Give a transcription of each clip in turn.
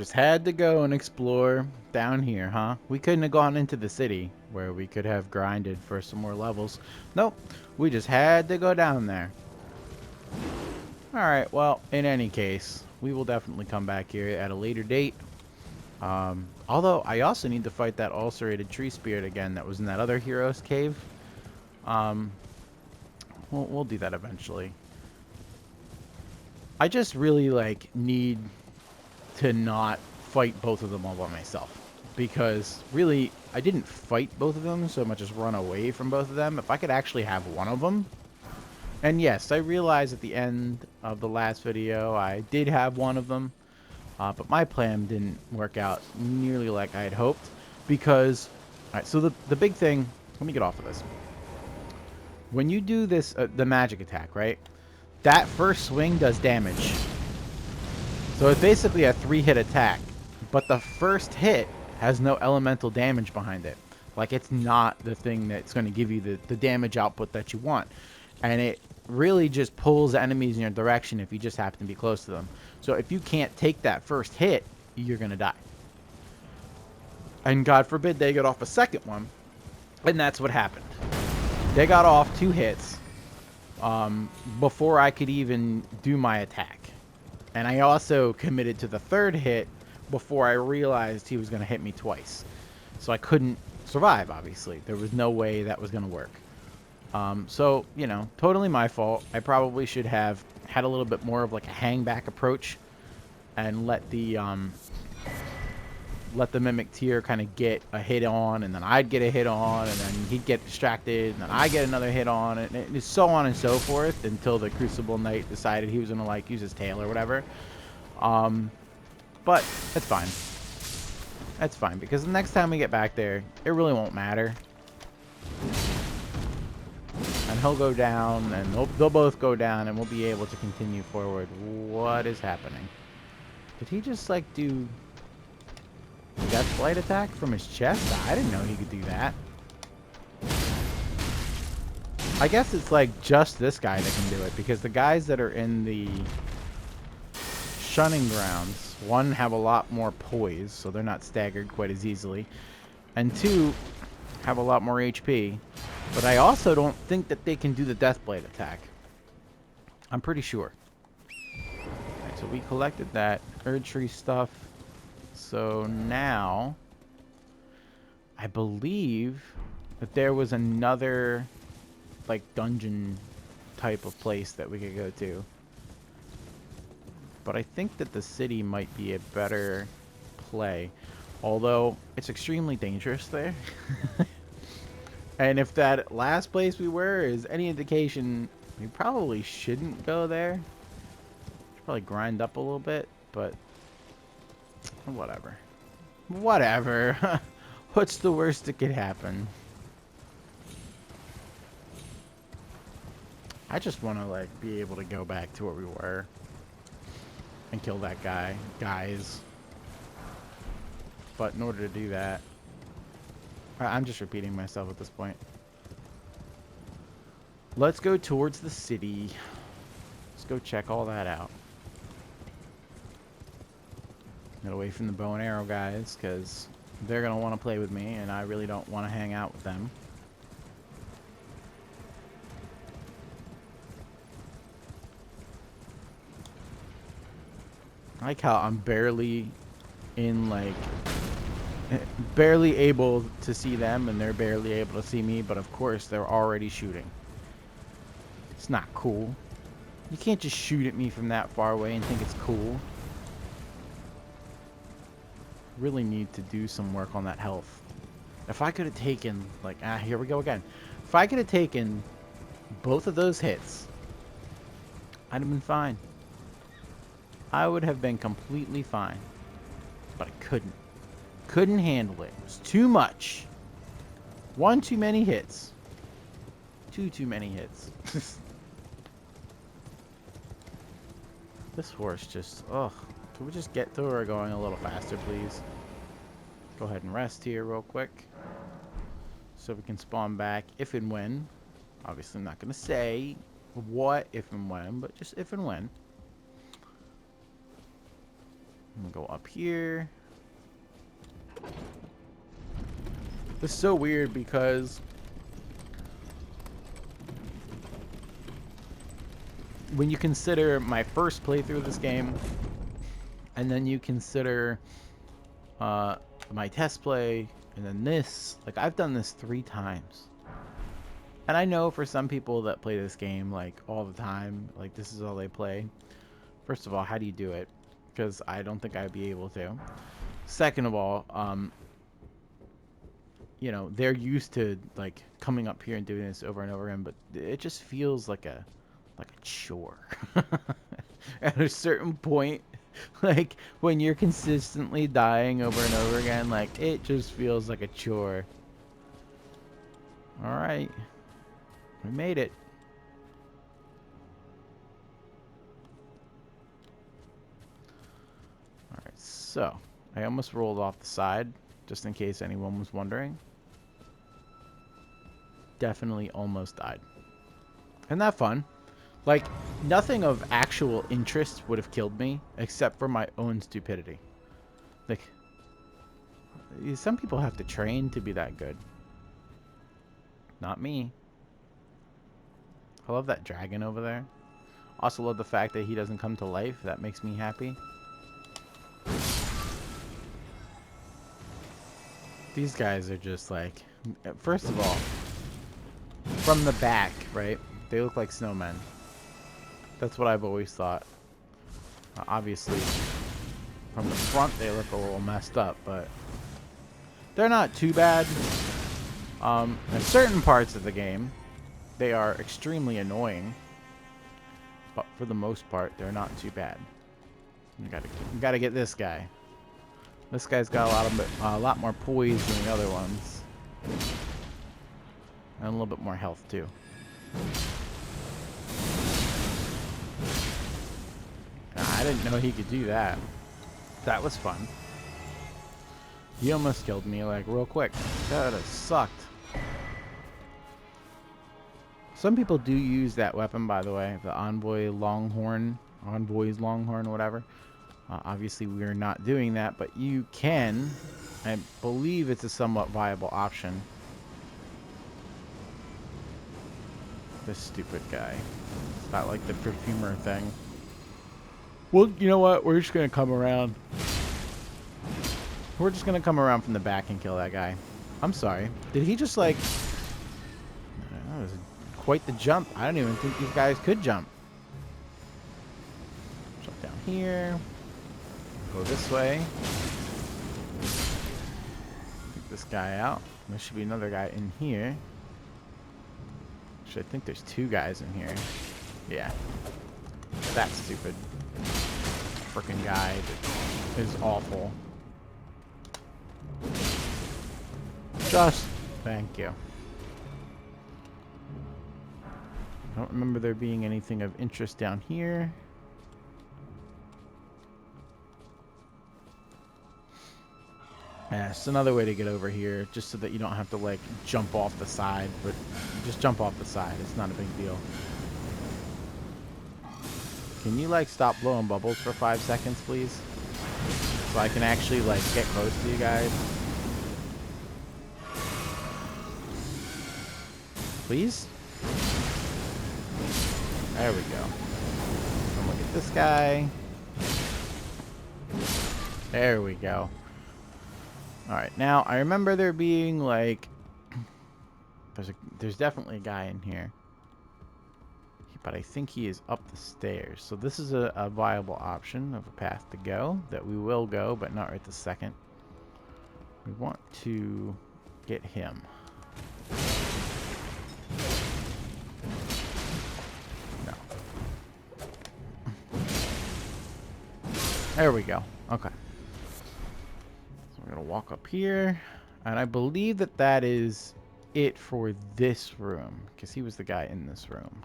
Just had to go and explore down here, huh? We couldn't have gone into the city where we could have grinded for some more levels. Nope, we just had to go down there. Alright, well, in any case, we will definitely come back here at a later date. Although, I also need to fight that ulcerated tree spirit again that was in that other hero's cave. Um, we'll do that eventually. I just really, like, need to not fight both of them all by myself. Because, really, I didn't fight both of them so much as run away from both of them. If I could actually have one of them. And yes, I realized at the end of the last video I did have one of them. But my plan didn't work out nearly like I had hoped. Because, alright, so the big thing, let me get off of this. When you do this, the magic attack, right? That first swing does damage. So it's basically a 3-hit attack, but the first hit has no elemental damage behind it. Like, it's not the thing that's going to give you the damage output that you want. And it really just pulls enemies in your direction if you just happen to be close to them. So if you can't take that first hit, you're going to die. And God forbid they get off a second one. And that's what happened. They got off 2 hits before I could even do my attack. And I also committed to the 3rd hit before I realized he was going to hit me twice. So I couldn't survive, obviously. There was no way that was going to work. So, you know, totally my fault. I probably should have had a little bit more of like a hang back approach and let the Mimic Tier kind of get a hit on, and then I'd get a hit on, and then he'd get distracted, and then I get another hit on, and so on and so forth until the Crucible Knight decided he was going to, like, use his tail or whatever. But it's fine. That's fine, because the next time we get back there, it really won't matter. And he'll go down, and they'll both go down, and we'll be able to continue forward. What is happening? Did he just, like, do Death Flight attack from his chest? I didn't know he could do that. I guess it's like just this guy that can do it, because the guys that are in the shunning grounds, 1, have a lot more poise, so they're not staggered quite as easily, and 2, have a lot more HP. But I also don't think that they can do the Deathblade attack. I'm pretty sure. Alright, so we collected that Erdtree stuff. So now, I believe that there was another, like, dungeon type of place that we could go to. But I think that the city might be a better play. Although, it's extremely dangerous there. And if that last place we were is any indication, we probably shouldn't go there. Should probably grind up a little bit, but whatever. Whatever. What's the worst that could happen? I just want to, like, be able to go back to where we were and kill that guy. Guys. But in order to do that, I'm just repeating myself at this point. Let's go towards the city. Let's go check all that out. Get away from the bow and arrow guys, because they're going to want to play with me, and I really don't want to hang out with them. I like how I'm barely in, like, barely able to see them, and they're barely able to see me, but of course they're already shooting. It's not cool. You can't just shoot at me from that far away and think it's cool. Really need to do some work on that health. If I could have taken, like, here we go again. If I could have taken both of those hits, I'd have been fine. I would have been completely fine. But I couldn't. Couldn't handle it. It was too much. 1 too many hits. 2 too many hits. This horse just, ugh. Can we just get to where we're going a little faster, please? Go ahead and rest here real quick. So we can spawn back if and when. Obviously, I'm not going to say what if and when, but just if and when. I'm gonna go up here. This is so weird because when you consider my first playthrough of this game, and then you consider my test play, and then this, like, I've done this 3 times. And I know for some people that play this game, like, all the time, like, this is all they play. First of all, how do you do it? Because I don't think I'd be able to. Second of all, you know, they're used to, like, coming up here and doing this over and over again, but it just feels like a chore. At a certain point, like, when you're consistently dying over and over again, like, it just feels like a chore. Alright. We made it. Alright, so I almost rolled off the side, just in case anyone was wondering. Definitely almost died. Isn't that fun? Like, nothing of actual interest would have killed me, except for my own stupidity. Like, some people have to train to be that good. Not me. I love that dragon over there. Also love the fact that he doesn't come to life. That makes me happy. These guys are just like... First of all, from the back, right? They look like snowmen. That's what I've always thought. Obviously, from the front they look a little messed up, but they're not too bad. In certain parts of the game, they are extremely annoying, but for the most part, they're not too bad. You gotta get this guy. This guy's got a lot more poise than the other ones, and a little bit more health too. I didn't know he could do that. That was fun. He almost killed me, like, real quick. That would have sucked. Some people do use that weapon, by the way, the Envoy's Longhorn, whatever. Obviously, we are not doing that, but you can. I believe it's a somewhat viable option. This stupid guy. It's not like the perfumer thing. Well, you know what? We're just going to come around. We're just going to come around from the back and kill that guy. I'm sorry. Did he just, like... That was quite the jump. I don't even think these guys could jump. Jump down here. Go this way. Take this guy out. There should be another guy in here. Actually, I think there's 2 guys in here. Yeah. That's stupid. Frickin' guy that is awful. Just thank you. I don't remember there being anything of interest down here. Yeah, it's another way to get over here, just so that you don't have to, like, jump off the side, but just jump off the side. It's not a big deal. Can you, like, stop blowing bubbles for 5 seconds, please? So I can actually, like, get close to you guys. Please? There we go. And look at this guy. There we go. Alright, now I remember there being, like, there's definitely a guy in here, but I think he is up the stairs. So this is a viable option of a path to go that we will go, but not right this second. We want to get him. No. There we go. Okay. We're going to walk up here, and I believe that that is it for this room, because he was the guy in this room.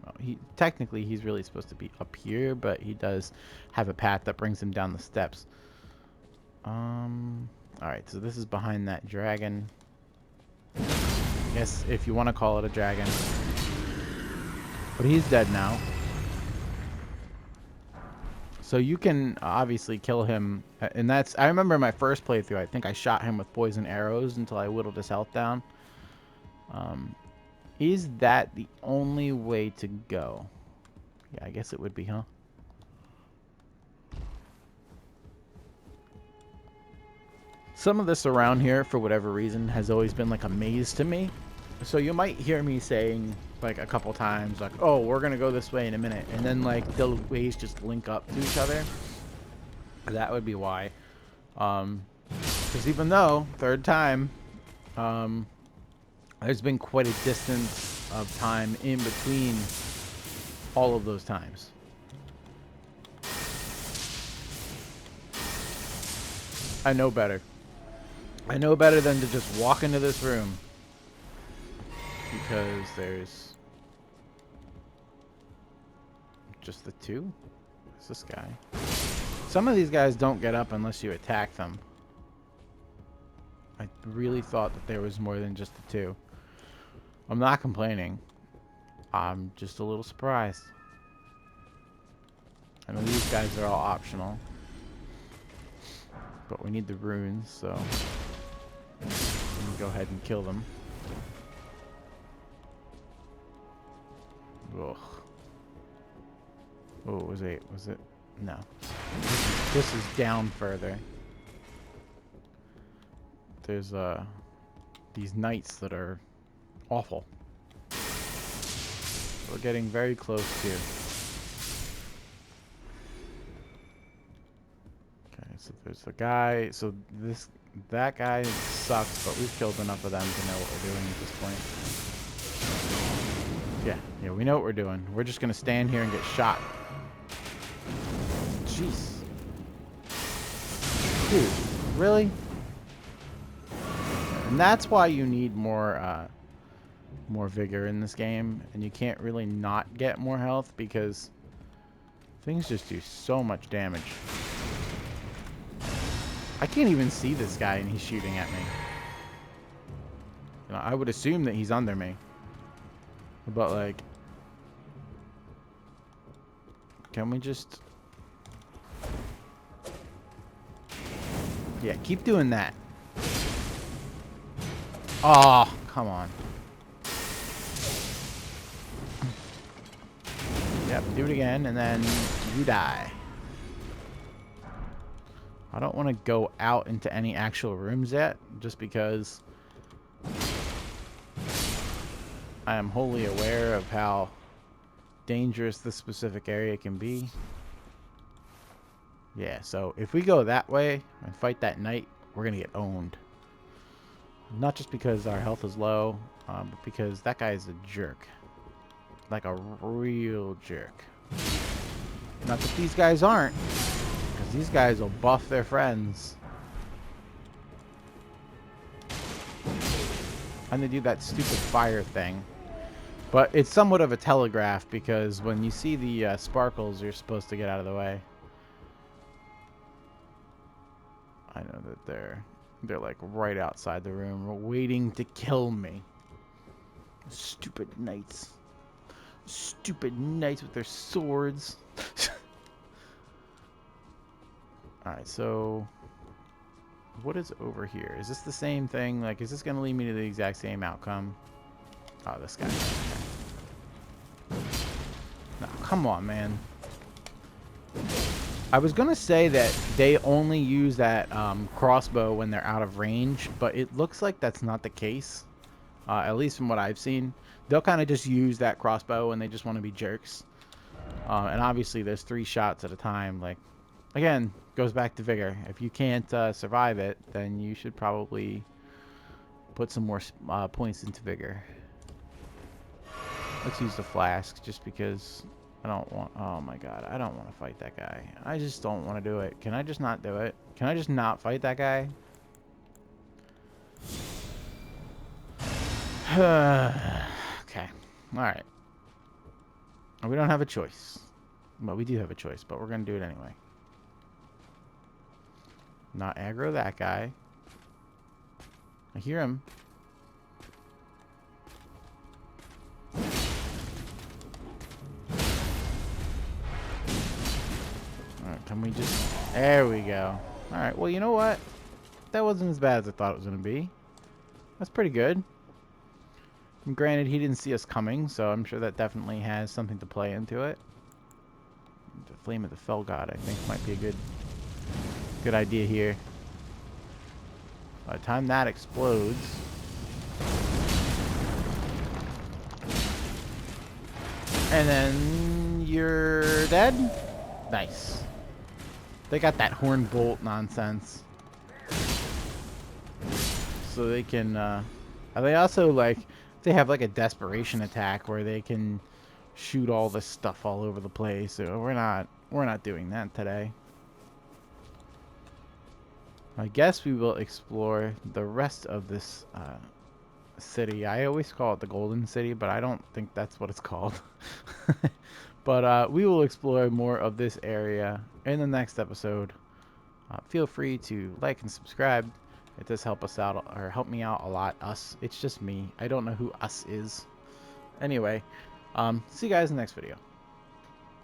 Well, technically he's really supposed to be up here, but he does have a path that brings him down the steps. Alright, so this is behind that dragon. I guess if you want to call it a dragon. But he's dead now. So you can obviously kill him, and that's, I remember my first playthrough, I think I shot him with poison arrows until I whittled his health down. Is that the only way to go? Yeah, I guess it would be, huh? Some of this around here, for whatever reason, has always been like a maze to me. So you might hear me saying like a couple times, like, oh, we're going to go this way in a minute. And then like the ways just link up to each other. That would be why. Because even though, third time, there's been quite a distance of time in between all of those times. I know better. I know better than to just walk into this room. Because there's just the two? Who's this guy? Some of these guys don't get up unless you attack them. I really thought that there was more than just the two. I'm not complaining. I'm just a little surprised. I know these guys are all optional. But we need the runes, so we can go ahead and kill them. Ugh. Oh, was it? No. This is down further. There's these knights that are awful. We're getting very close to. Okay, so there's a guy. So that guy sucks, but we've killed enough of them to know what we're doing at this point. Yeah, we know what we're doing. We're just gonna stand here and get shot. Jeez. Dude, really? And that's why you need more vigor in this game, and you can't really not get more health because things just do so much damage. I can't even see this guy and he's shooting at me. You know, I would assume that he's under me. But like, can we just... Yeah, keep doing that. Oh, come on. Yep, do it again, and then you die. I don't want to go out into any actual rooms yet, just because I am wholly aware of how dangerous this specific area can be. Yeah, so if we go that way and fight that knight, we're going to get owned. Not just because our health is low, but because that guy is a jerk. Like a real jerk. Not that these guys aren't, because these guys will buff their friends. And they do that stupid fire thing. But it's somewhat of a telegraph, because when you see the sparkles, you're supposed to get out of the way. I know that they're like right outside the room, waiting to kill me. Stupid knights. Stupid knights with their swords. Alright, so what is over here? Is this the same thing? Like, is this going to lead me to the exact same outcome? Oh, this guy. Okay. No, come on, man. I was going to say that they only use that crossbow when they're out of range, but it looks like that's not the case. At least from what I've seen. They'll kind of just use that crossbow when they just want to be jerks. And obviously there's 3 shots at a time. Like, again, goes back to vigor. If you can't survive it, then you should probably put some more points into vigor. Let's use the flask just because I don't want... Oh my god, I don't want to fight that guy. I just don't want to do it. Can I just not do it? Can I just not fight that guy? Okay. Alright. We don't have a choice. Well, we do have a choice, but we're going to do it anyway. Not aggro that guy. I hear him. Alright, And we just... There we go. Alright, well, you know what? That wasn't as bad as I thought it was going to be. That's pretty good. And granted, he didn't see us coming, so I'm sure that definitely has something to play into it. The Flame of the Fell God, I think, might be a good idea here. By the time that explodes... And then you're dead? Nice. They got that horn bolt nonsense. So they can, they also, like, they have, like, a desperation attack where they can shoot all this stuff all over the place. So we're not doing that today. I guess we will explore the rest of this, city. I always call it the Golden City, but I don't think that's what it's called. But we will explore more of this area in the next episode. Feel free to like and subscribe. It does help us out, or help me out a lot. Us. It's just me. I don't know who us is. Anyway, see you guys in the next video.